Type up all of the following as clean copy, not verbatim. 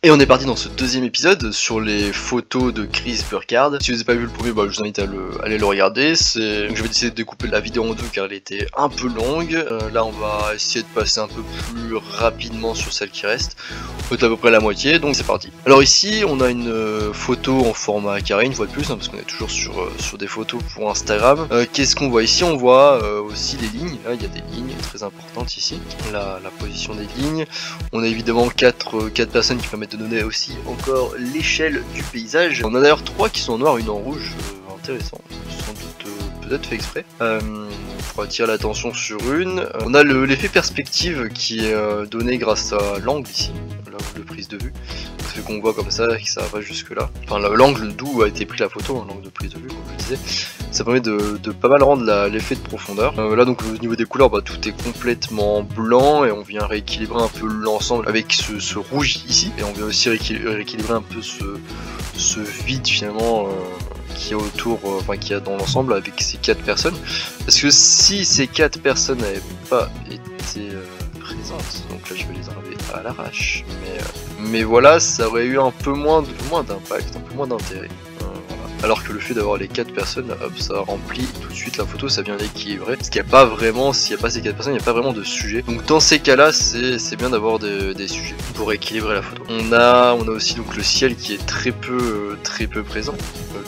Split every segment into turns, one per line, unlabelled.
Et on est parti dans ce deuxième épisode sur les photos de Chris Burkhardt. Si vous n'avez pas vu le premier, je vous invite à aller le regarder. Donc, je vais essayer de découper la vidéo en deux car elle était un peu longue. Là on va essayer de passer un peu plus rapidement sur celle qui reste. Peut-être à peu près la moitié, donc c'est parti. Alors ici on a une photo en format carré, une fois de plus, parce qu'on est toujours sur des photos pour Instagram. Qu'est-ce qu'on voit ici? On voit aussi les lignes. Là il y a des lignes très importantes ici. La position des lignes. On a évidemment 4 personnes qui permettent de donner aussi encore l'échelle du paysage. On a d'ailleurs 3 qui sont en noir, une en rouge, intéressant, sans doute peut-être fait exprès, pour attirer l'attention sur une. On a l'effet perspective qui est donné grâce à l'angle ici, l'angle de prise de vue, ça fait qu'on voit comme ça, que ça va jusque là, enfin l'angle d'où a été pris la photo, hein, l'angle de prise de vue comme je disais. Ça permet de pas mal rendre l'effet de profondeur. Là donc au niveau des couleurs, tout est complètement blanc et on vient rééquilibrer un peu l'ensemble avec ce rouge ici. Et on vient aussi rééquilibrer un peu ce vide finalement qui est autour, qui y a dans l'ensemble avec ces 4 personnes. Parce que si ces 4 personnes n'avaient pas été présentes, donc là je vais les enlever à l'arrache, mais voilà, ça aurait eu un peu moins d'impact, un peu moins d'intérêt. Alors que le fait d'avoir les 4 personnes, hop, ça remplit tout de suite la photo, ça vient l'équilibrer. Parce qu'il n'y a pas vraiment, s'il n'y a pas ces 4 personnes, il n'y a pas vraiment de sujet. Donc dans ces cas-là, c'est bien d'avoir des sujets pour équilibrer la photo. On a aussi donc le ciel qui est très peu présent,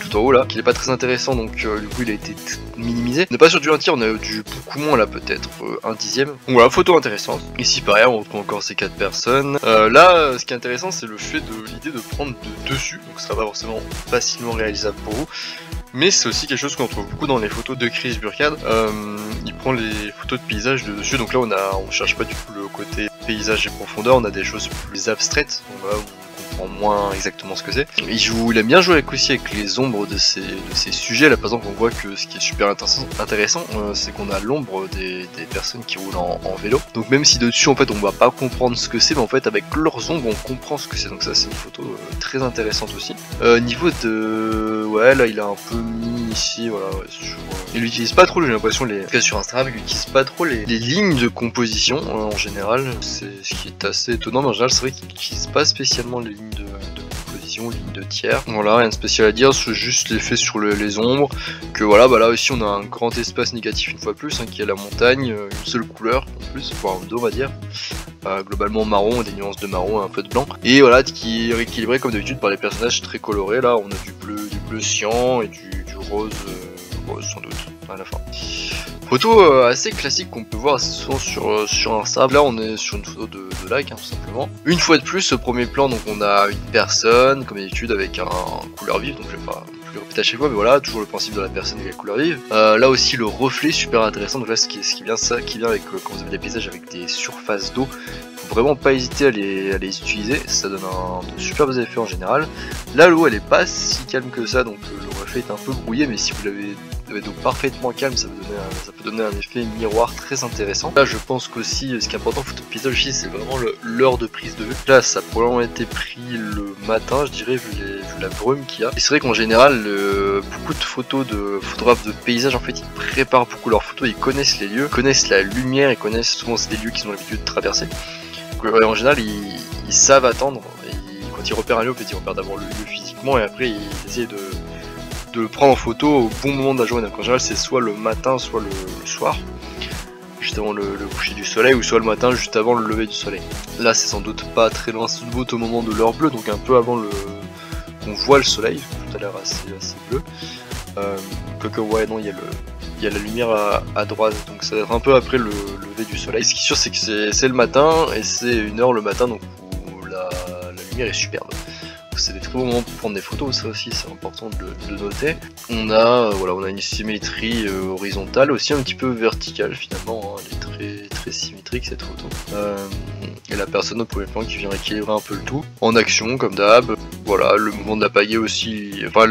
tout en haut là, qui n'est pas très intéressant, donc du coup il a été minimisé. On n'est pas sur du 1 tiers, on a du beaucoup moins là, peut-être 1/10. Donc voilà, photo intéressante. Ici pareil, on retrouve encore ces 4 personnes. Là, ce qui est intéressant, c'est le fait de l'idée de prendre de dessus, donc ce sera pas forcément facilement réalisable pour vous, mais c'est aussi quelque chose qu'on trouve beaucoup dans les photos de Chris Burkhardt. Il prend les photos de paysage de dessus, donc là on cherche pas du tout le côté paysage et profondeur, on a des choses plus abstraites, donc voilà, on comprend moins exactement ce que c'est. Il aime bien jouer aussi avec les ombres de ces sujets. Là par exemple on voit que ce qui est super intéressant, c'est qu'on a l'ombre des personnes qui roulent en vélo. Donc même si de dessus en fait on va pas comprendre ce que c'est, mais en fait avec leurs ombres on comprend ce que c'est. Donc ça c'est une photo très intéressante aussi. Niveau de... ouais là il a un peu mis ici, voilà, ouais, il utilise pas trop, j'ai l'impression, sur Instagram il utilise pas trop les lignes de composition en général. C'est ce qui est assez étonnant, mais en général c'est vrai qu'il utilise pas spécialement les lignes de composition, lignes de tiers. Voilà, rien de spécial à dire, c'est juste l'effet sur les ombres. Que voilà, là aussi on a un grand espace négatif une fois de plus, qui est la montagne, une seule couleur en plus, voire deux on va dire. Globalement marron, des nuances de marron et un peu de blanc. Et voilà, qui est rééquilibré comme d'habitude par les personnages très colorés. Là on a du bleu cyan et du rose sans doute à la fin. Photo assez classique qu'on peut voir assez souvent sur Insta. Là on est sur une photo de like tout simplement. Une fois de plus, ce premier plan, donc on a une personne comme d'habitude avec un couleur vive, donc je vais pas plus répéter à chaque fois, mais voilà, toujours le principe de la personne avec la couleur vive. Là aussi le reflet super intéressant, donc là ce qui vient avec quand vous avez des paysages avec des surfaces d'eau, faut vraiment pas hésiter à les utiliser, ça donne de superbes effets en général. Là l'eau elle est pas si calme que ça, donc le reflet est un peu brouillé, mais si vous l'avez donc parfaitement calme, ça peut donner un effet miroir très intéressant. Là je pense qu'aussi ce qui est important en photo de paysage ici, c'est vraiment l'heure de prise de vue. Là ça a probablement été pris le matin, je dirais, vu la brume qu'il y a. Et c'est vrai qu'en général beaucoup de photographes de paysage en fait ils préparent beaucoup leurs photos, ils connaissent les lieux, ils connaissent la lumière, ils connaissent souvent c'est des lieux qu'ils ont l'habitude de traverser. Donc, en général ils savent attendre, et quand ils repèrent un lieu, en fait, ils repèrent d'abord le lieu physiquement et après ils essayent de le prendre en photo au bon moment de la journée. Donc en général c'est soit le matin soit le soir, juste avant le coucher du soleil, ou soit le matin juste avant le lever du soleil. Là c'est sans doute pas très loin, c'est sans doute au moment de l'heure bleue, donc un peu avant qu'on voit le soleil, tout à l'heure assez bleu. Quoique ouais non, il y a la lumière à droite, donc ça va être un peu après le lever du soleil. Ce qui est sûr c'est que c'est le matin, et c'est une heure le matin, donc où la lumière est superbe. C'est des très bons moments pour prendre des photos, ça aussi c'est important de le noter. On a une symétrie horizontale, aussi un petit peu verticale finalement, elle est très symétrique cette photo. Et la personne au premier plan qui vient équilibrer un peu le tout, en action comme d'hab. Voilà, le mouvement de la pagaie aussi, enfin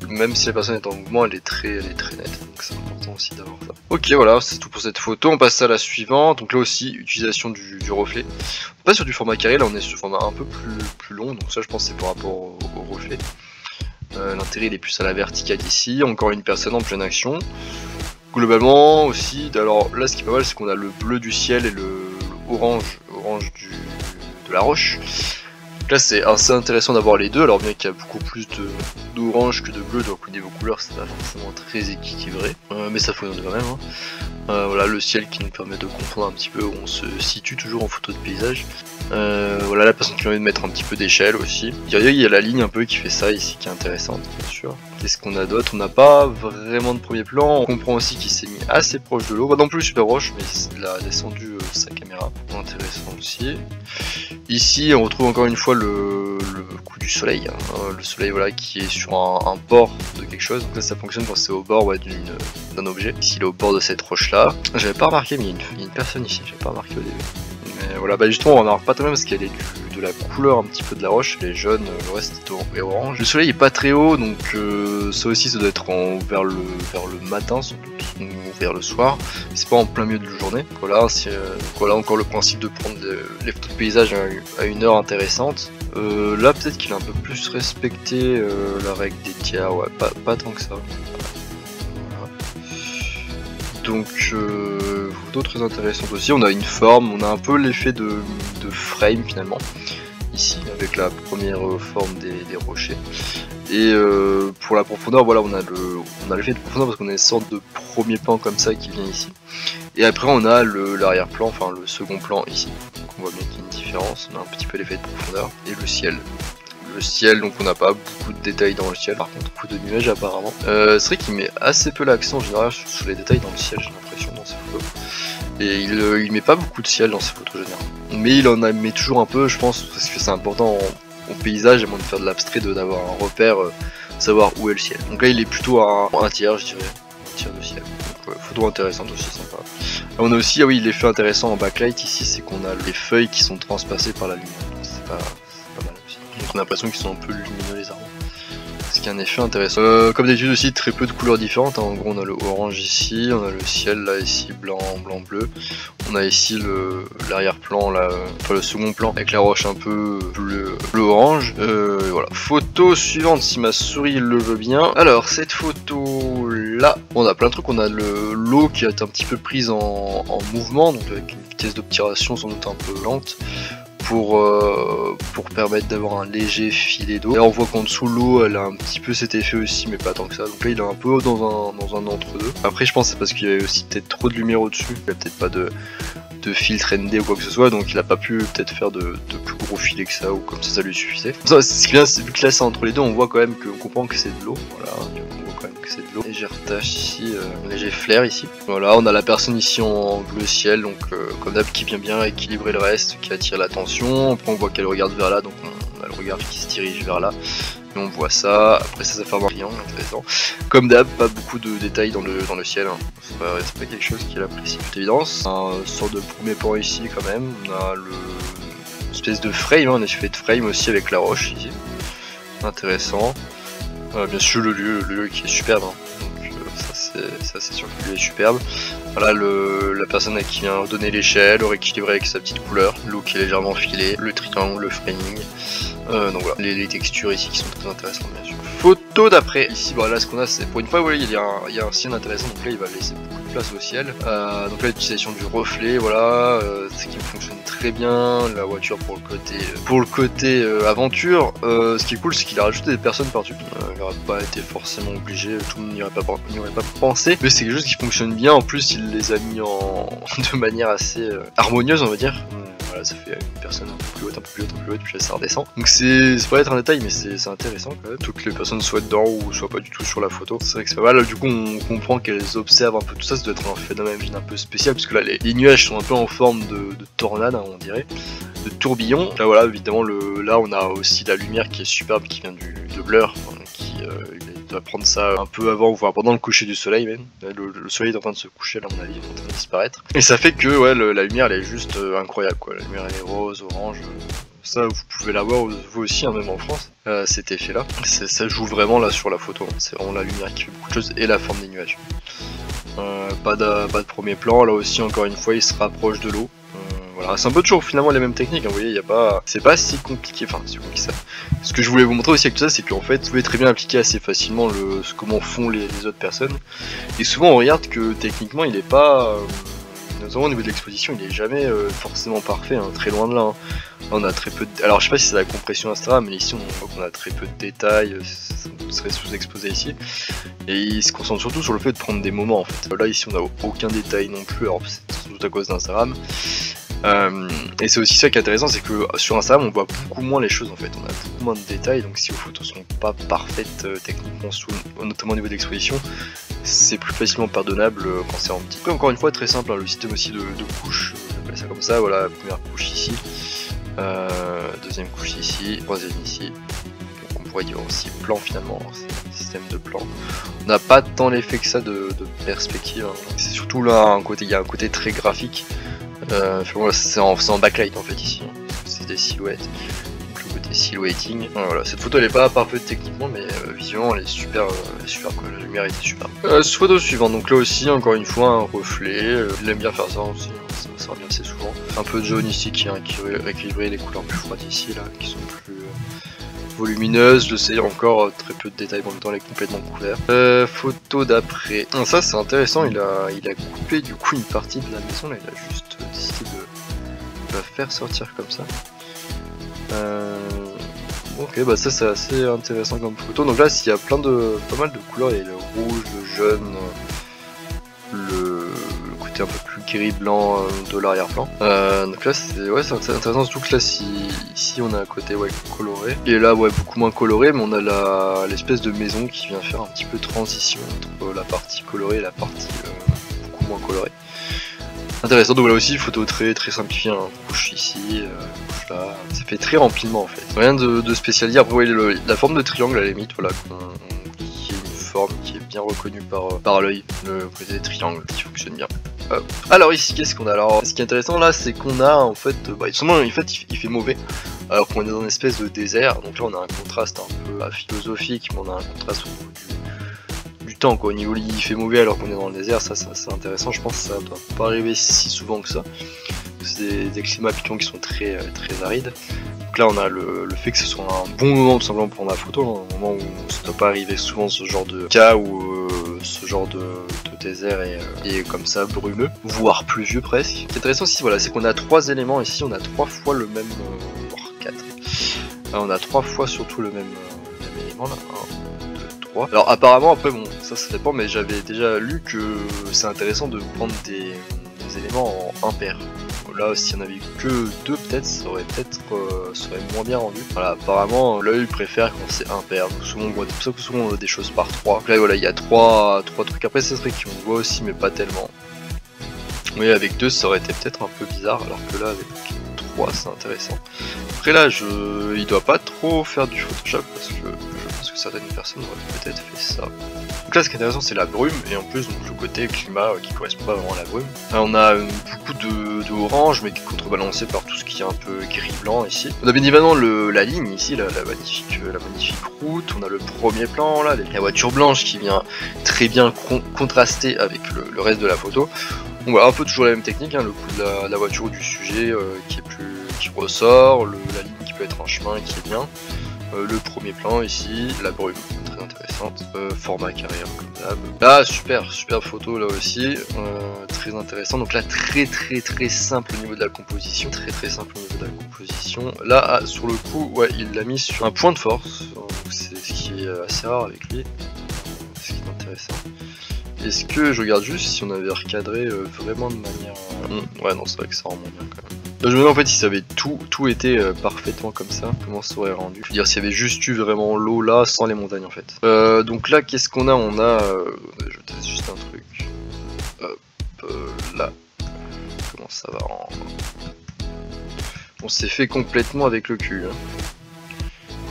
même si la personne est en mouvement, elle est très nette, donc c'est important aussi d'avoir ça. Ok, voilà, c'est tout pour cette photo, on passe à la suivante. Donc là aussi, utilisation du reflet. On passe sur du format carré, là on est sur un format un peu plus long, donc ça je pense c'est par rapport au reflet. L'intérêt il est plus à la verticale ici, encore une personne en pleine action. Globalement aussi, alors là ce qui est pas mal c'est qu'on a le bleu du ciel et le orange de la roche. Donc là c'est assez intéressant d'avoir les deux, alors bien qu'il y a beaucoup plus d'orange que de bleu, donc au niveau couleur c'est pas forcément très équilibré, mais ça fonctionne quand même. Voilà le ciel qui nous permet de comprendre un petit peu où on se situe toujours en photo de paysage. Voilà la personne qui permet de mettre un petit peu d'échelle aussi. Il y a la ligne un peu qui fait ça ici qui est intéressante bien sûr. Qu'est-ce qu'on a d'autre? On n'a pas vraiment de premier plan. On comprend aussi qu'il s'est mis assez proche de l'eau, pas non plus super proche, mais il a descendu sa caméra. Intéressant aussi. Ici on retrouve encore une fois le coup du soleil, le soleil voilà qui est sur un bord de quelque chose. Donc là ça fonctionne quand c'est au bord d'un objet. Ici il est au bord de cette roche là. J'avais pas remarqué mais il y a une personne ici, j'avais pas remarqué au début. Mais voilà, bah justement on en remarque pas très bien parce qu'elle est de la couleur un petit peu de la roche, elle est jaune, le reste est orange. Le soleil est pas très haut donc ça aussi ça doit être vers le matin sans doute, ou vers le soir, c'est pas en plein milieu de la journée. Voilà, voilà encore le principe de prendre les photos de paysage à une heure intéressante. Là peut-être qu'il a un peu plus respecté la règle des tiers, ouais, pas tant que ça. Donc photo très intéressante aussi, on a une forme, on a un peu l'effet de frame finalement, ici avec la première forme des rochers. Et pour la profondeur, voilà, on a l'effet de profondeur parce qu'on a une sorte de premier plan comme ça qui vient ici. Et après on a l'arrière-plan, enfin le second plan ici. Donc on voit bien qu'il y a une différence, on a un petit peu l'effet de profondeur. Et le ciel. Le ciel, donc on n'a pas beaucoup de détails dans le ciel, par contre beaucoup de nuages apparemment. C'est vrai qu'il met assez peu l'accent en général sur les détails dans le ciel, j'ai l'impression, dans ses photos. Et il met pas beaucoup de ciel dans ses photos généralement. Mais il en met toujours un peu, je pense, parce que c'est important au paysage, à moins de faire de l'abstrait, d'avoir un repère, savoir où est le ciel. Donc là il est plutôt à un tiers, je dirais, un tiers de ciel. Donc, photo intéressante aussi, sympa. Là, on a aussi, ah oui, l'effet intéressant en backlight ici, c'est qu'on a les feuilles qui sont transpercées par la lumière. C'est pas mal aussi. Donc on a l'impression qu'ils sont un peu lumineux les arbres. Ce qui est un effet intéressant. Comme d'habitude aussi très peu de couleurs différentes, En gros on a le orange ici, on a le ciel là ici blanc, bleu. On a ici l'arrière-plan là, enfin le second plan avec la roche un peu bleu orange. Voilà. Photo suivante si ma souris le veut bien. Alors cette photo là, on a plein de trucs, on a l'eau qui est un petit peu prise en mouvement, donc avec une vitesse d'obturation sans doute un peu lente. Pour permettre d'avoir un léger filet d'eau. Là on voit qu'en dessous l'eau elle a un petit peu cet effet aussi mais pas tant que ça. Donc là il est un peu dans un entre-deux. Après je pense que c'est parce qu'il y avait aussi peut-être trop de lumière au-dessus. Il n'y a peut-être pas de filtre ND ou quoi que ce soit, donc il a pas pu peut-être faire de plus gros filets que ça ou comme ça lui suffisait. Ce qui est bien c'est vu que là c'est entre les deux, on voit quand même qu'on comprend que c'est de l'eau. Voilà, on voit quand même que c'est de l'eau. Léger tache ici, léger flair ici. Voilà, on a la personne ici en bleu ciel, donc comme d'hab qui vient bien équilibrer le reste, qui attire l'attention. Après on voit qu'elle regarde vers là, donc on a le regard qui se dirige vers là. Et on voit ça, après ça fait un triangle intéressant. Comme d'hab, pas beaucoup de détails dans le ciel, c'est pas quelque chose qui l'apprécie toute évidence. Un sort de premier plan ici quand même, on a une espèce de frame, un effet de frame aussi avec la roche ici. Intéressant. Bien sûr le lieu qui est superbe, donc ça c'est sûr que le lieu est superbe. Voilà la personne à qui vient donner l'échelle, rééquilibrer avec sa petite couleur, l'eau qui est légèrement filée, le triangle, le framing. Donc voilà, les textures ici qui sont très intéressantes bien sûr. Photo d'après, ici voilà ce qu'on a, c'est pour une fois vous voyez, il y a un ciel intéressant, donc là il va laisser beaucoup de place au ciel. Donc là l'utilisation du reflet, voilà, ce qui fonctionne très bien, la voiture pour le côté aventure. Ce qui est cool c'est qu'il a rajouté des personnes par-dessus, il n'aurait pas été forcément obligé, tout le monde n'y aurait pas pensé, mais c'est quelque chose qui fonctionne bien, en plus il les a mis de manière assez harmonieuse on va dire. Voilà, ça fait une personne un peu plus haute, puis là ça redescend. Donc c'est pas être un détail, mais c'est intéressant quand même. Que les personnes soient dedans ou soient pas du tout sur la photo. C'est vrai que c'est pas mal. Du coup, on comprend qu'elles observent un peu tout ça. Ça doit être un phénomène un peu spécial, parce que là, les nuages sont un peu en forme de tornade, on dirait, de tourbillon. Là, voilà, évidemment, là on a aussi la lumière qui est superbe, qui vient de Blur, il va prendre ça un peu avant, voire pendant le coucher du soleil même. Le soleil est en train de se coucher là à mon avis, il est en train de disparaître. Et ça fait que ouais, la lumière elle est juste incroyable quoi. La lumière elle est rose, orange. Ça vous pouvez l'avoir vous aussi, même en France, cet effet là. Ça joue vraiment là sur la photo, c'est vraiment la lumière qui fait beaucoup de choses et la forme des nuages. Pas de premier plan, là aussi encore une fois il se rapproche de l'eau. Voilà, c'est un peu toujours finalement les mêmes techniques, vous voyez, c'est pas si compliqué, enfin c'est compliqué ça. Ce que je voulais vous montrer aussi avec tout ça, c'est qu'en fait vous pouvez très bien appliquer assez facilement comment font les autres personnes. Et souvent on regarde que techniquement il est pas, notamment au niveau de l'exposition, il est jamais forcément parfait, très loin de là. On a très peu de... Alors je sais pas si c'est la compression Instagram, mais ici on voit qu'on a très peu de détails, ça serait sous-exposé ici. Et il se concentre surtout sur le fait de prendre des moments en fait. Là ici on a aucun détail non plus, alors c'est sans doute à cause d'Instagram. Et c'est aussi ça qui est intéressant, c'est que sur Instagram on voit beaucoup moins les choses en fait, on a beaucoup moins de détails, donc si vos photos sont pas parfaites techniquement, notamment au niveau d'exposition, c'est plus facilement pardonnable quand c'est en petit. Encore une fois très simple, hein, le système aussi de couches, j'appelle ça comme ça, voilà, première couche ici, deuxième couche ici, troisième ici, donc on pourrait dire aussi plan finalement, c'est un système de plan. On n'a pas tant l'effet que ça de perspective, hein. C'est surtout là il y a un côté très graphique. C'est en backlight en fait ici, hein. C'est des silhouettes, donc le côté silhouetting. Voilà, cette photo elle est pas parfaite techniquement, mais visuellement elle est super quoi, la lumière était super. Photo suivante, donc là aussi encore une fois un reflet, il aime bien faire ça aussi, ça revient assez souvent. Un peu de jaune ici qui a rééquilibré les couleurs plus froides ici là, qui sont plus volumineuse, je sais encore très peu de détails, en même temps elle est complètement couverte. Photo d'après. Ça c'est intéressant, il a coupé du coup une partie de la maison, là il a juste décidé de la faire sortir comme ça. Ok, bah ça c'est assez intéressant comme photo. Donc là s'il y a pas mal de couleurs, il y a le rouge, le jaune, le côté un peu plus gris blanc de l'arrière-plan. Donc là c'est intéressant, surtout que là ici on a un côté coloré, et là beaucoup moins coloré, mais on a l'espèce de maison qui vient faire un petit peu transition entre la partie colorée et la partie beaucoup moins colorée. Intéressant, donc là aussi photo très simplifiée, hein. Couche ici, couche là, ça fait très remplement en fait. Rien de spécial dire. Après la forme de triangle à la limite, voilà, qui est une forme qui est bien reconnue par l'œil, le côté triangle qui fonctionne bien. Alors ici qu'est-ce qu'on a? Alors ce qui est intéressant là c'est qu'on a en fait, il fait mauvais alors qu'on est dans une espèce de désert, donc là on a un contraste un peu philosophique, mais on a un contraste au niveau du temps quoi. Au niveau il fait mauvais alors qu'on est dans le désert, ça c'est intéressant, je pense que ça doit pas arriver si souvent que ça. C'est des climats Python qui sont très arides. Donc là on a le fait que ce soit un bon moment tout simplement pour prendre la photo, hein, un moment où ça doit pas arriver souvent ce genre de cas où ce genre de désert et comme ça brumeux, voire pluvieux presque. Ce qui est intéressant ici, voilà, c'est qu'on a 3 éléments ici, on a 3 fois le même, voire 4. Là, on a 3 fois surtout le même élément là, 1, 2, 3. Alors apparemment après bon, ça dépend, mais j'avais déjà lu que c'est intéressant de prendre des éléments en impair. Là, s'il n'y en avait que 2, peut-être, ça aurait moins bien rendu. Voilà, apparemment, l'œil préfère quand c'est impair. Donc souvent, c'est pour ça que souvent on a des choses par 3. Donc là, voilà, il y a 3 trucs. Après, c'est vrai qu'on voit aussi, mais pas tellement. Oui, avec 2, ça aurait été peut-être un peu bizarre, alors que là, avec 3, c'est intéressant. Après là, il doit pas trop faire du Photoshop, parce que je pense que certaines personnes auraient peut-être fait ça. Donc là, ce qui est intéressant, c'est la brume, et en plus, donc, le côté climat qui correspond pas vraiment à la brume. Là, on a beaucoup de orange, mais qui est contrebalancé par tout ce qui est un peu gris-blanc ici. On a bien évidemment la ligne ici, la magnifique route. On a le premier plan, là, la voiture blanche qui vient très bien contraster avec le reste de la photo. On voit un peu toujours la même technique, hein, le coup de la voiture ou du sujet qui ressort, la ligne qui peut être en chemin et qui est bien. Le premier plan ici, la brume, très intéressante, format carré comme d'hab. Là, super photo là aussi, très intéressant. Donc là, très simple au niveau de la composition, très simple au niveau de la composition. Là, sur le coup, ouais, il l'a mis sur un point de force, c'est ce qui est assez rare avec lui, ce qui est intéressant. Est-ce que je regarde juste si on avait recadré vraiment de manière... Ouais, non, c'est vrai que ça rend moins bien quand même. Là, je me demande en fait si ça avait tout été parfaitement comme ça, comment ça aurait rendu. Je veux dire, s'il y avait juste eu vraiment l'eau là, sans les montagnes en fait. Donc là, qu'est-ce qu'on a? On a... je teste juste un truc. Hop, là. Comment ça va en... On s'est fait complètement avec le cul. Hein.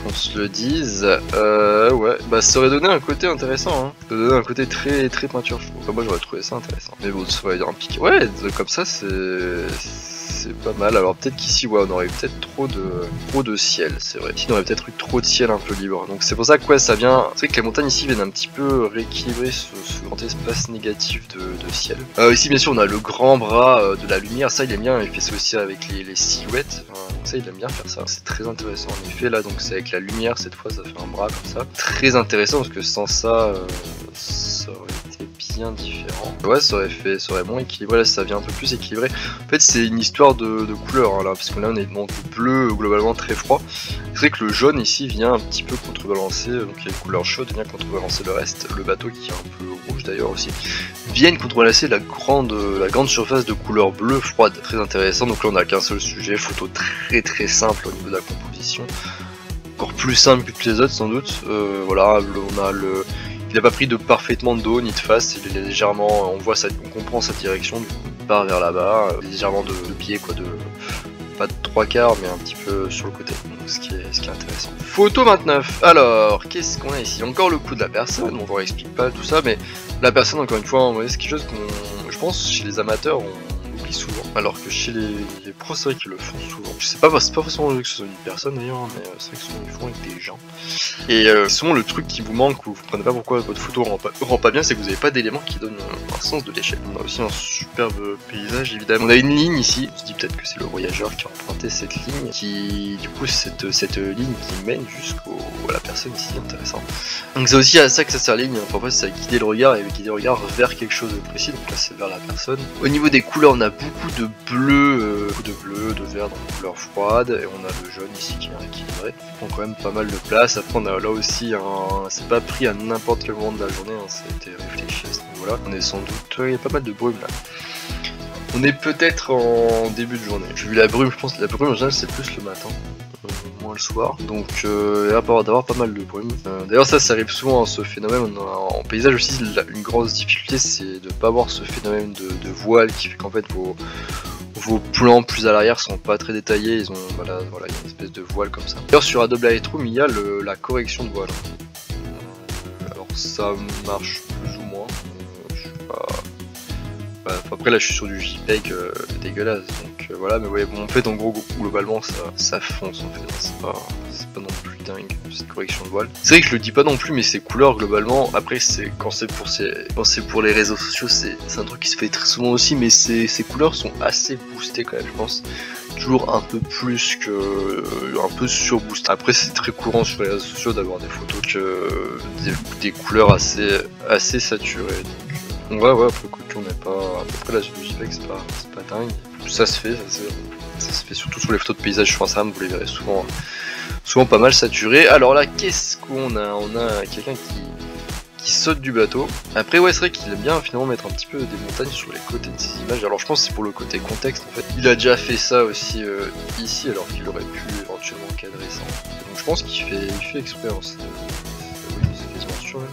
Qu'on se le dise, ouais, bah ça aurait donné un côté intéressant, hein. Ça aurait donné un côté très peinture, je trouve. Enfin, moi j'aurais trouvé ça intéressant. Mais bon, ça aurait un pic. Ouais, comme ça c'est pas mal. Alors peut-être qu'ici, ouais, on aurait peut-être trop de ciel, c'est vrai. Ici, on aurait peut-être eu trop de ciel un peu libre. Donc c'est pour ça que ouais, ça vient. C'est vrai que les montagnes ici viennent un petit peu rééquilibrer ce grand espace négatif de ciel. Ici, bien sûr, on a le grand bras de la lumière. Ça, il aime bien. Il fait ça aussi avec les silhouettes. Donc ça, il aime bien faire ça. C'est très intéressant. En effet, là, donc c'est avec la lumière. Cette fois, ça fait un bras comme ça. Très intéressant parce que sans ça, ça aurait été bizarre. bien différent. Ouais, ça aurait moins équilibré, là ça vient un peu plus équilibré. En fait c'est une histoire de couleur hein, là, parce que là on est dans du bleu globalement très froid. C'est vrai que le jaune ici vient un petit peu contrebalancer, donc il y a une couleur chaude vient contrebalancer le reste. Le bateau qui est un peu rouge d'ailleurs aussi, viennent contrebalancer la grande surface de couleur bleue froide. Très intéressant, donc là on n'a qu'un seul sujet, photo très simple au niveau de la composition. Encore plus simple que toutes les autres sans doute. Voilà, on a le... Il n'a pas pris de parfaitement de dos ni de face, il est légèrement, on comprend sa direction, du coup il part vers là-bas, légèrement de pied quoi, pas de 3/4 mais un petit peu sur le côté, donc ce qui est intéressant. Photo 29, alors qu'est-ce qu'on a ici? Encore le coup de la personne, on vous explique pas tout ça, mais la personne encore une fois, c'est quelque chose qu'on, je pense chez les amateurs, on oublie souvent, alors que chez les pros c'est vrai qu'ils le font souvent. Je sais pas, c'est pas forcément que ce soit une personne d'ailleurs, mais c'est vrai que souvent ils font avec des gens. Et souvent le truc qui vous manque, ou vous comprenez pas pourquoi votre photo rend pas bien, c'est que vous n'avez pas d'éléments qui donnent un sens de l'échelle. On a aussi un superbe paysage évidemment. On a une ligne ici, on se dit peut-être que c'est le voyageur qui a emprunté cette ligne, qui du coup cette ligne qui mène jusqu'à la personne ici, intéressant. Donc c'est aussi à ça que ça sert la ligne, parfois c'est à guider le regard et guider le regard vers quelque chose de précis, donc là c'est vers la personne. Au niveau des couleurs on a beaucoup de bleu, de vert dans la couleur froide, et on a le jaune ici qui est équilibré, il prend quand même pas mal de place. Après on a là aussi c'est pas pris à n'importe quel moment de la journée, hein, ça a été réfléchi à ce niveau là. On est sans doute, il y a pas mal de brume là. On est peut-être en début de journée. J'ai vu la brume, je pense que la brume en général c'est plus le matin, moins le soir, donc il va d'avoir pas mal de brume. D'ailleurs ça arrive souvent, ce phénomène, en paysage aussi, une grosse difficulté c'est de pas avoir ce phénomène de voile qui fait qu'en fait vos plans plus à l'arrière sont pas très détaillés, ils ont voilà, il y a une espèce de voile comme ça. D'ailleurs sur Adobe Lightroom il y a la correction de voile. Alors ça marche plus ou moins, je sais pas... après là je suis sur du JPEG dégueulasse, donc voilà, mais ouais, bon, en fait en gros globalement ça fonce en fait, c'est pas non plus dingue cette correction de voile. C'est vrai que je le dis pas non plus, mais ces couleurs globalement, après quand c'est pour les réseaux sociaux, c'est un truc qui se fait très souvent aussi, mais ces couleurs sont assez boostées quand même, je pense. Toujours un peu plus que un peu surboosté. Après c'est très courant sur les réseaux sociaux d'avoir des photos que des couleurs assez saturées. Donc ouais, après coup on n'est pas. Après là sur du JPEG c'est pas dingue. Ça se fait surtout sur les photos de paysage sur Instagram, vous les verrez souvent pas mal saturées. Alors là qu'est-ce qu'on a? On a quelqu'un qui saute du bateau. Après ouais c'est vrai qu'il aime bien finalement mettre un petit peu des montagnes sur les côtés de ses images. Alors je pense que c'est pour le côté contexte en fait. Il a déjà fait ça aussi ici, alors qu'il aurait pu éventuellement cadrer ça. Donc je pense qu'il fait exprès. Oui, c'est quasiment sûr même.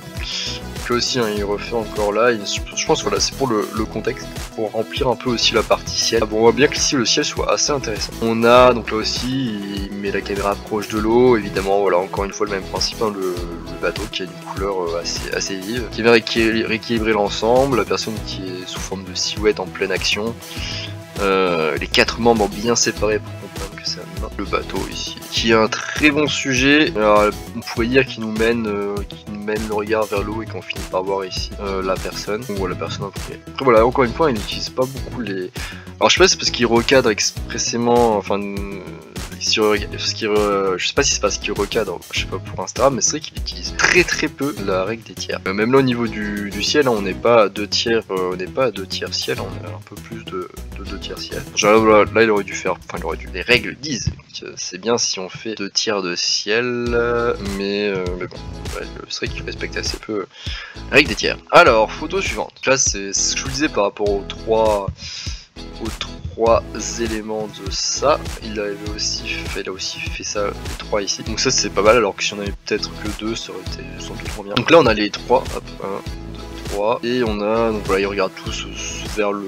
Donc aussi hein, il refait encore là. Je pense voilà, c'est pour le contexte, pour remplir un peu aussi la partie ciel. Bon on voit bien que ici le ciel soit assez intéressant. On a donc là aussi il met la caméra proche de l'eau, évidemment voilà encore une fois le même principe, hein, le bateau qui a une couleur assez vive, qui vient rééquilibrer l'ensemble, la personne qui est sous forme de silhouette en pleine action, les 4 membres bien séparés pour comprendre que c'est un humain. Le bateau ici, qui est un très bon sujet. Alors, on pourrait dire qu'il nous mène le regard vers l'eau et qu'on finit par voir ici la personne, ou la personne en premier. Après voilà, encore une fois il n'utilise pas beaucoup les... Alors je sais pas si c'est parce qu'il recadre expressément, enfin... je sais pas si c'est parce qu'il recadre, je sais pas pour Instagram, mais c'est vrai qu'il utilise très peu la règle des tiers. Même là au niveau du ciel, hein, on n'est pas à 2 tiers, ciel, on est un peu plus de 2 tiers ciel. Genre, là il aurait dû faire, les règles disent que c'est bien si on fait 2 tiers de ciel, mais bon, ouais, c'est vrai qu'il respecte assez peu la règle des tiers. Alors, photo suivante. Là c'est ce que je vous disais par rapport aux trois éléments de ça. Il a aussi fait ça, les 3 ici. Donc ça c'est pas mal, alors que si on avait peut-être que 2, ça aurait été sans doute trop bien. Donc là on a les 3, hop, 1, 2, 3. Et on a, donc voilà, ils regardent tous vers le...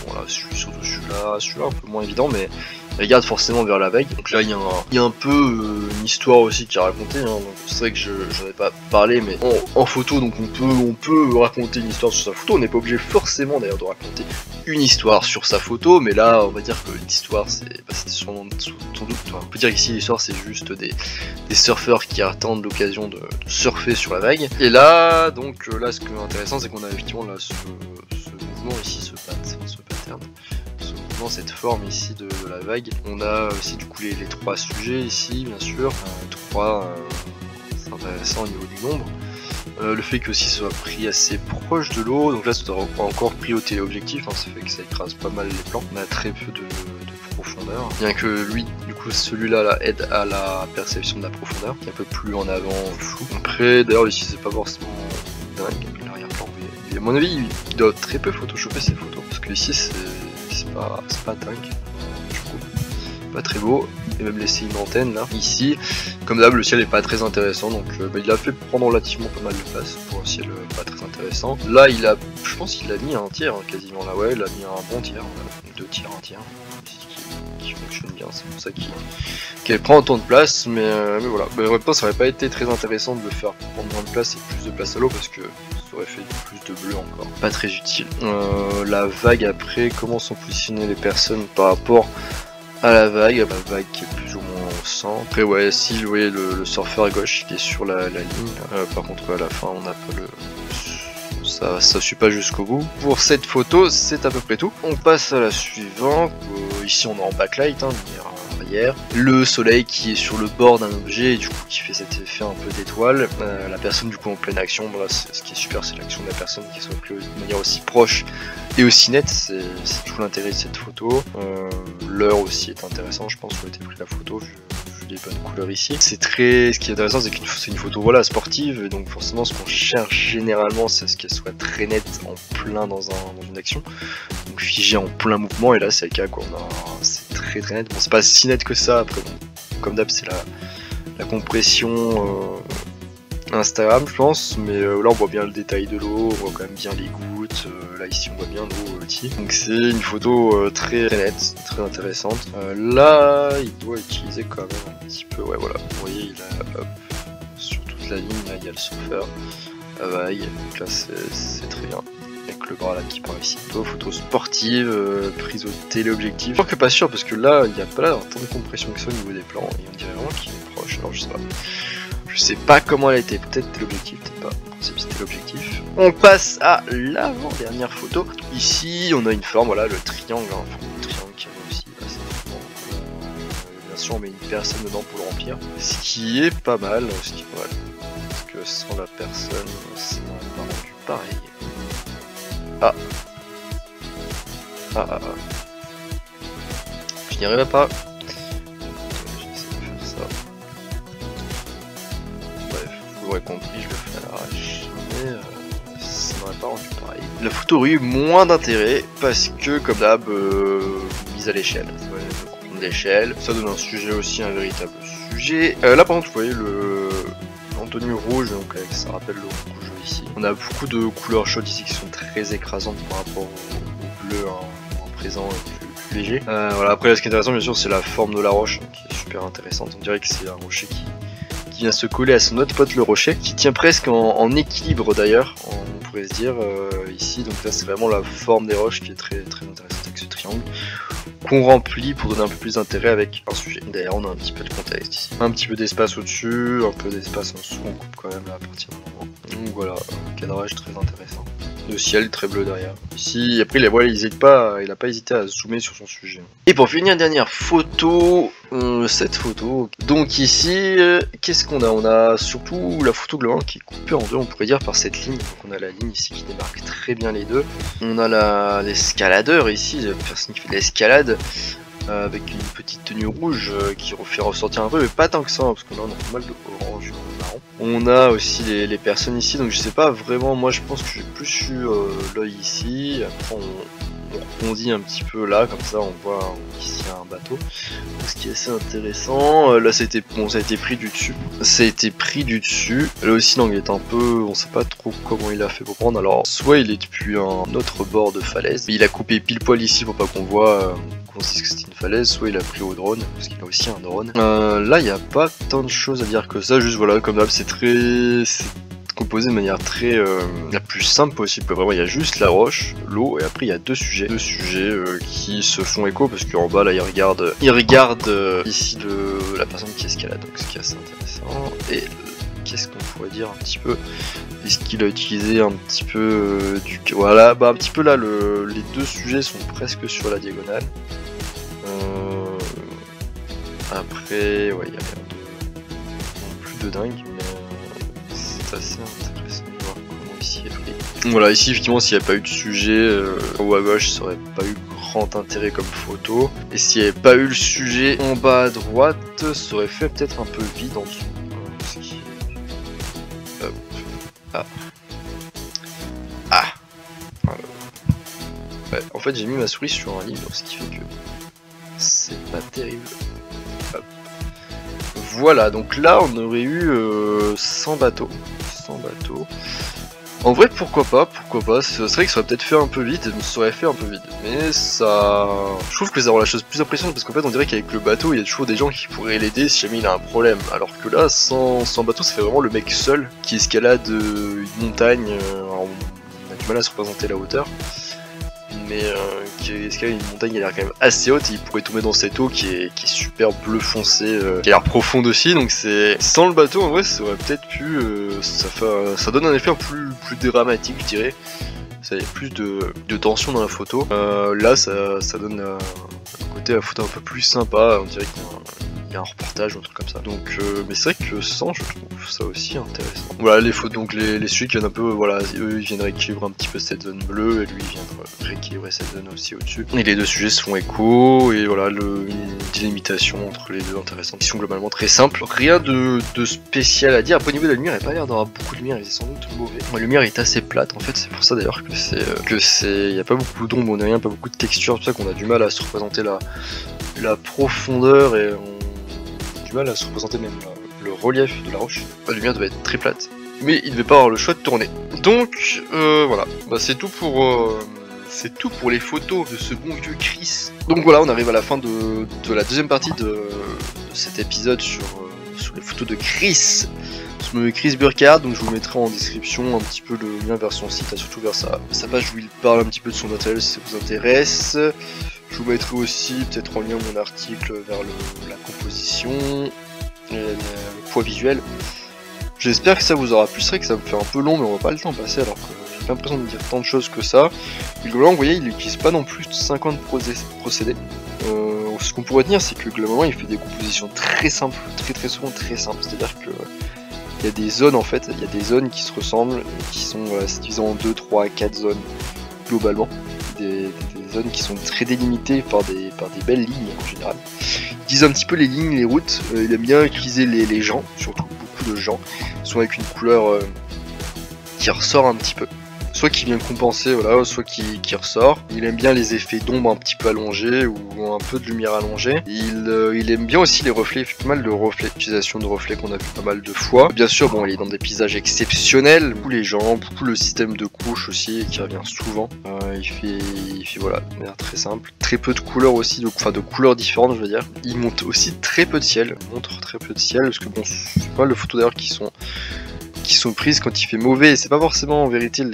Bon là, surtout celui-là un peu moins évident, mais il regarde forcément vers la vague. Donc là il y a un peu une histoire aussi qui est racontée, hein. Donc c'est vrai que j'en ai pas parlé, mais en photo, donc on peut raconter une histoire sur sa photo. On n'est pas obligé forcément d'ailleurs de raconter une histoire sur sa photo, mais là on va dire que l'histoire c'est sans doute, on peut dire qu'ici l'histoire c'est juste des surfeurs qui attendent l'occasion de surfer sur la vague. Et là donc là ce qui est intéressant c'est qu'on a effectivement là ce mouvement ici, ce pattern, cette forme ici de la vague. On a aussi du coup les 3 sujets ici bien sûr, 3 c'est intéressant au niveau du nombre. Le fait que aussi soit pris assez proche de l'eau, donc là ça doit encore pris au téléobjectif, hein, ça fait que ça écrase pas mal les plans. On a très peu de profondeur, bien que lui, du coup celui-là là, aide à la perception de la profondeur, qui est un peu plus en avant flou. Après d'ailleurs ici c'est pas forcément dingue, l'arrière-plan, mais à mon avis il doit très peu photoshopper ses photos, parce que ici c'est pas dingue, je trouve. Pas très beau, et même laisser une antenne là. Ici, comme d'hab, le ciel est pas très intéressant, donc il a fait prendre relativement pas mal de place pour un ciel pas très intéressant. Là, je pense qu'il a mis un tiers hein, quasiment là, ouais, il a mis un bon tiers, voilà. 2 tiers, 1 tiers, qui fonctionne bien, c'est pour ça qu'elle prend autant de place, mais voilà. Mais en même temps, ça aurait pas été très intéressant de le faire prendre moins de place et plus de place à l'eau, parce que ça aurait fait plus de bleu encore. Pas très utile. La vague après, comment sont positionnées les personnes par rapport à la vague qui est plus ou moins au centre. Après ouais, si vous voyez le surfeur à gauche, il est sur la ligne. Par contre à la fin on n'a pas le... Ça suit pas jusqu'au bout. Pour cette photo, c'est à peu près tout. On passe à la suivante. Ici on est en backlight, hein, lumière arrière. Le soleil qui est sur le bord d'un objet et du coup qui fait cet effet un peu d'étoile. La personne du coup en pleine action. Voilà, ce qui est super, c'est l'action de la personne qui soit de manière aussi proche et aussi nette. C'est tout l'intérêt de cette photo. L'heure aussi est intéressant, je pense, où a été pris la photo vu les bonnes couleurs ici. Ce qui est intéressant, c'est que c'est une photo voilà sportive, et donc forcément ce qu'on cherche généralement c'est ce qu'elle soit très nette en plein dans une action, donc figée en plein mouvement, et là c'est le cas quoi. C'est très net. Bon, c'est pas si net que ça, après bon, comme d'hab c'est la compression Instagram je pense, mais là on voit bien le détail de l'eau, on voit quand même bien les gouttes, là ici on voit bien l'eau aussi, donc c'est une photo très nette, très intéressante. Là il doit utiliser quand même un petit peu, ouais voilà, vous voyez il a hop, sur toute la ligne là il y a le surfeur, la vague, donc là c'est très bien. Avec le bras là qui part ici. Photo sportive, prise au téléobjectif. Je suis que pas sûr parce que là il n'y a pas là tant de compression que ça au niveau des plans, et on dirait vraiment qu'il est proche, alors je sais pas. Je sais pas comment elle a été, peut-être l'objectif, peut-être pas. C'était l'objectif. On passe à l'avant-dernière photo. Ici, on a une forme, voilà, le triangle. Hein. Le triangle qui réussit. Bien sûr, on met une personne dedans pour le remplir. Ce qui est pas mal. Parce que sans la personne, ça n'aurait pas rendu pareil. Je n'y arriverai pas. Vous l'aurez compris, je le fais à l'arrache, mais ça n'aurait pas rendu pareil. La photo aurait eu moins d'intérêt parce que, comme d'hab, mise à l'échelle. Le compte d'échelle, ça donne un sujet aussi, un véritable sujet. Là, par contre, vous voyez en tenue rouge, donc ça rappelle le rouge ici. On a beaucoup de couleurs chaudes ici qui sont très écrasantes par rapport au bleu en présent plus léger. Voilà. Après, là, ce qui est intéressant, bien sûr, c'est la forme de la roche qui est super intéressante. On dirait que c'est un rocher qui vient se coller à son autre pote le rocher, qui tient presque en équilibre d'ailleurs, on pourrait se dire ici. Donc là c'est vraiment la forme des roches qui est très intéressante avec ce triangle, qu'on remplit pour donner un peu plus d'intérêt avec un sujet. D'ailleurs on a un petit peu de contexte ici, un petit peu d'espace au-dessus, un peu d'espace en dessous, on coupe quand même là, à partir d'un moment. Donc voilà, un cadrage très intéressant. Le ciel très bleu derrière. Ici, après il a pas hésité à zoomer sur son sujet. Et pour finir, dernière photo, cette photo. Donc ici, qu'est-ce qu'on a? On a surtout la photo globalement qui est coupée en deux, on pourrait dire, par cette ligne. Donc on a la ligne ici qui démarque très bien les deux. On a l'escaladeur ici, la personne qui fait de l'escalade, avec une petite tenue rouge qui fait ressortir un peu, mais pas tant que ça, hein, parce qu'on a pas mal d'orange. On a aussi les personnes ici, donc je sais pas vraiment, moi je pense que j'ai plus eu l'œil ici, après on rebondit un petit peu là, comme ça on voit qu'ici il y a un bateau, donc, ce qui est assez intéressant. Là ça a été pris du dessus, là aussi l'angle est un peu, on sait pas trop comment il a fait pour prendre, alors soit il est depuis un autre bord de falaise, il a coupé pile poil ici pour pas qu'on voit qu'on se dise que c'était une falaise, soit il a pris au drone, parce qu'il a aussi un drone. Là il n'y a pas tant de choses à dire que ça, juste voilà, comme d'hab c'est composé de manière très la plus simple possible. Vraiment il y a juste la roche, l'eau, et après il y a deux sujets qui se font écho, parce qu'en bas là il regarde ici la personne qui escalade, donc ce qui est assez intéressant. Et qu'est-ce qu'on pourrait dire un petit peu? Est-ce qu'il a utilisé un petit peu voilà, un petit peu là, les deux sujets sont presque sur la diagonale. Après, ouais, il y a rien de non plus de dingue, mais c'est assez intéressant. merci Free. Voilà, ici effectivement s'il n'y avait pas eu de sujet, en haut à gauche ça aurait pas eu grand intérêt comme photo. Et s'il n'y avait pas eu le sujet en bas à droite, ça aurait fait peut-être un peu vide en dessous. Hop. Ah. Ah. Voilà. Ouais, en fait j'ai mis ma souris sur un livre, ce qui fait que c'est pas terrible. Hop. Voilà, donc là on aurait eu 100 bateaux. 100 bateaux. En vrai pourquoi pas, c'est vrai que ça aurait peut-être fait un peu vite, ça aurait fait un peu vite, mais ça... Je trouve que ça rend la chose plus impressionnante parce qu'en fait on dirait qu'avec le bateau il y a toujours des gens qui pourraient l'aider si jamais il a un problème, alors que là sans bateau ça fait vraiment le mec seul qui escalade une montagne, alors on a du mal à se représenter la hauteur, mais qui escalade une montagne qui a l'air quand même assez haute et il pourrait tomber dans cette eau qui est super bleu foncé, qui a l'air profonde aussi, donc c'est... Sans le bateau en vrai ça aurait peut-être pu... ça donne un effet plus dramatique je dirais, ça y a plus de tension dans la photo. Là ça donne un côté à la photo un peu plus sympa, on dirait qu'il y a un reportage ou un truc comme ça. Donc mais c'est vrai que sans je trouve ça aussi intéressant. Voilà les photos, donc les sujets qui viennent un peu, voilà, eux ils viennent rééquilibrer un petit peu cette zone bleue et lui il vient rééquilibrer cette zone aussi au-dessus. Et les deux sujets se font écho et voilà une délimitation entre les deux intéressante. Ils sont globalement très simples. Rien de spécial à dire. Après au niveau de la lumière, il n'y a pas l'air d'avoir beaucoup de lumière, il est sans doute mauvais. La lumière est assez plate en fait, c'est pour ça d'ailleurs que il n'y a pas beaucoup d'ombre, on n'a rien, pas beaucoup de texture, c'est pour ça qu'on a du mal à se représenter la profondeur et on a du mal à se représenter même le relief de la roche. La lumière devait être très plate, mais il devait pas avoir le choix de tourner. Donc voilà, bah, c'est tout pour les photos de ce bon vieux Chris. Donc voilà, on arrive à la fin de la deuxième partie de cet épisode sur les photos de Chris. Chris Burkhardt, donc je vous mettrai en description un petit peu le lien vers son site, surtout vers sa page où il parle un petit peu de son matériel si ça vous intéresse. Je vous mettrai aussi peut-être en lien mon article vers la composition et le poids visuel. J'espère que ça vous aura plu, c'est vrai que ça me fait un peu long mais on va pas le temps passer alors que j'ai pas l'impression de dire tant de choses que ça. Et globalement vous voyez il n'utilise pas non plus 50 procédés. Ce qu'on pourrait tenir c'est que globalement il fait des compositions très simples, très souvent très simples, c'est-à-dire que il y a des zones en fait, il y a des zones qui se ressemblent, qui sont divisées en 2, 3, 4 zones globalement. Des zones qui sont très délimitées par des belles lignes en général. Il utilise un petit peu les lignes, les routes, il aime bien utiliser les gens, surtout beaucoup de gens, soit avec une couleur qui ressort un petit peu. Soit qui vient compenser, voilà, soit qui ressort. Il aime bien les effets d'ombre un petit peu allongés ou un peu de lumière allongée. Il aime bien aussi les reflets, il fait pas mal de reflets, l'utilisation de reflets qu'on a vu pas mal de fois. Bien sûr, bon, il est dans des paysages exceptionnels, beaucoup les gens, beaucoup le système de couches aussi qui revient souvent. Il fait voilà, de manière très simple. Très peu de couleurs aussi, de couleurs différentes, je veux dire. Il monte aussi très peu de ciel, parce que bon, c'est pas mal de photos d'ailleurs qui sont prises quand il fait mauvais, et c'est pas forcément en vérité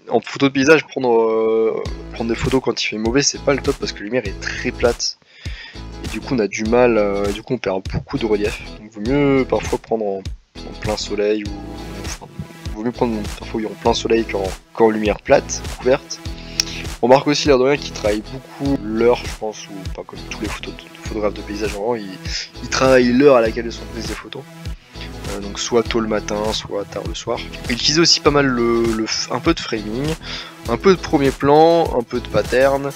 en photo de paysage prendre des photos quand il fait mauvais c'est pas le top parce que la lumière est très plate et du coup on a du mal, du coup on perd beaucoup de relief, donc vaut mieux parfois prendre en plein soleil ou enfin, vaut mieux prendre parfois en plein soleil qu'en lumière plate, couverte. On remarque aussi l'air de rien qu'il travaille beaucoup l'heure, je pense, ou pas comme tous les photographes de paysage vraiment, il travaille l'heure à laquelle sont prises des photos. Donc soit tôt le matin, soit tard le soir. Il utilisait aussi pas mal un peu de framing, un peu de premier plan, un peu de pattern,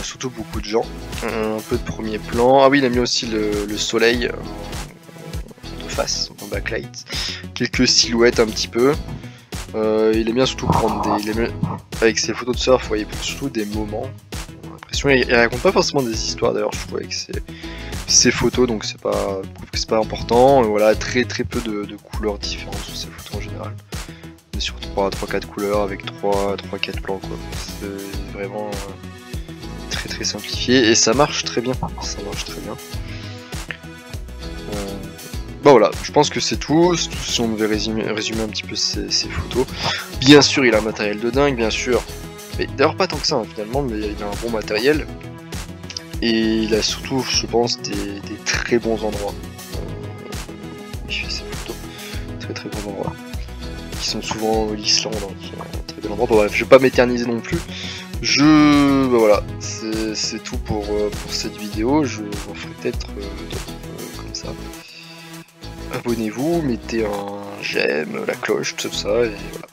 surtout beaucoup de gens, un peu de premier plan. Ah oui, il a mis aussi le soleil de face, en backlight, quelques silhouettes un petit peu. Il aime bien surtout prendre avec ses photos de surf, il prend surtout des moments. Il raconte pas forcément des histoires d'ailleurs, je trouve, avec ses photos, donc je trouve que c'est pas important. Et voilà, très peu de couleurs différentes sur ses photos en général. Mais sur 3-4 couleurs avec 3-4 plans quoi. C'est vraiment très simplifié et ça marche très bien. Bah voilà, je pense que c'est tout si on devait résumer un petit peu ses photos. Bien sûr il a un matériel de dingue, bien sûr. Mais d'ailleurs pas tant que ça hein, finalement, mais il a un bon matériel. Et il a surtout, je pense, des très bons endroits. Il fait ses photos, très bons endroits. Qui sont souvent l'Islande, hein, qui est un très bel endroit. Bon, bref, je vais pas m'éterniser non plus. Bah, voilà, c'est tout pour cette vidéo. Je vous ferai peut-être comme ça. Abonnez-vous, mettez un j'aime, la cloche, tout ça, et voilà.